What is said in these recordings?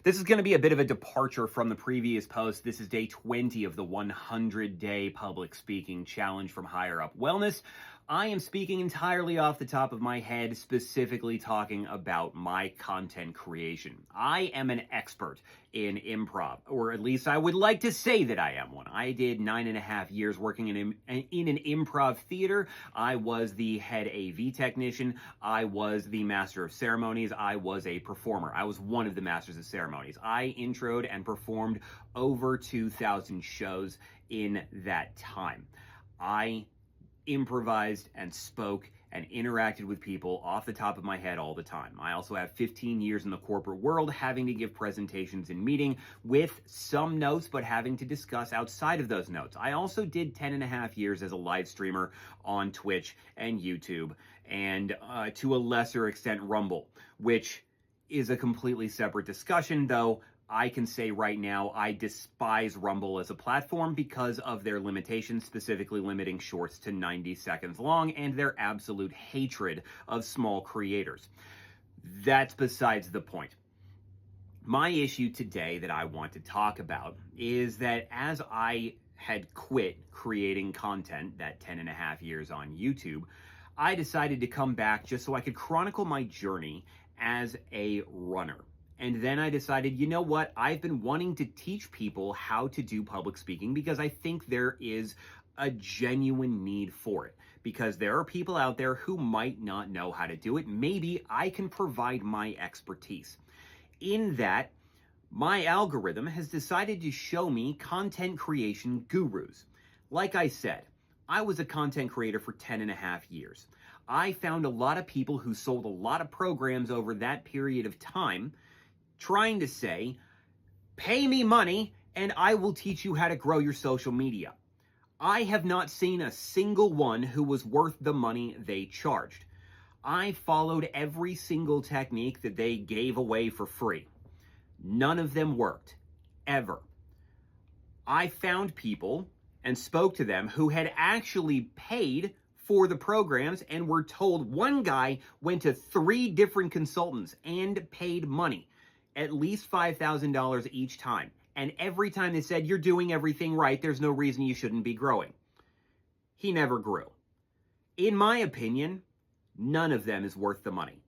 This is going to be a bit of a departure from the previous post. This is day 20 of the 100-day public speaking challenge from Higher Up Wellness. I am speaking entirely off the top of my head, specifically talking about my content creation. I am an expert in improv, or at least I would like to say that I am one. I did 9.5 years working in an improv theater. I was the head AV technician. I was the master of ceremonies. I was a performer. I was one of the masters of ceremonies. I introed and performed over 2,000 shows in that time. I improvised and spoke and interacted with people off the top of my head all the time. I also have 15 years in the corporate world, having to give presentations and meeting with some notes, but having to discuss outside of those notes. I also did 10.5 years as a live streamer on Twitch and YouTube, and to a lesser extent Rumble, which is a completely separate discussion, though I can say right now I despise Rumble as a platform because of their limitations, specifically limiting shorts to 90 seconds long and their absolute hatred of small creators. That's besides the point. My issue today that I want to talk about is that as I had quit creating content that 10.5 years on YouTube, I decided to come back just so I could chronicle my journey as a runner. And then I decided, you know what? I've been wanting to teach people how to do public speaking because I think there is a genuine need for it. Because there are people out there who might not know how to do it. Maybe I can provide my expertise. In that, my algorithm has decided to show me content creation gurus. Like I said, I was a content creator for 10.5 years. I found a lot of people who sold a lot of programs over that period of time, trying to say, pay me money and I will teach you how to grow your social media. I have not seen a single one who was worth the money they charged. I followed every single technique that they gave away for free. None of them worked, ever. I found people and spoke to them who had actually paid for the programs and were told. One guy went to 3 different consultants and paid money, at least $5,000 each time. And every time they said, you're doing everything right, there's no reason you shouldn't be growing. He never grew. In my opinion, none of them is worth the money.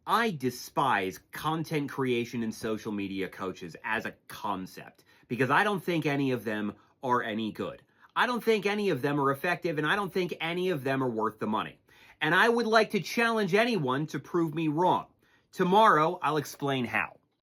I despise content creation and social media coaches as a concept because I don't think any of them are any good. I don't think any of them are effective, and I don't think any of them are worth the money. And I would like to challenge anyone to prove me wrong. Tomorrow, I'll explain how.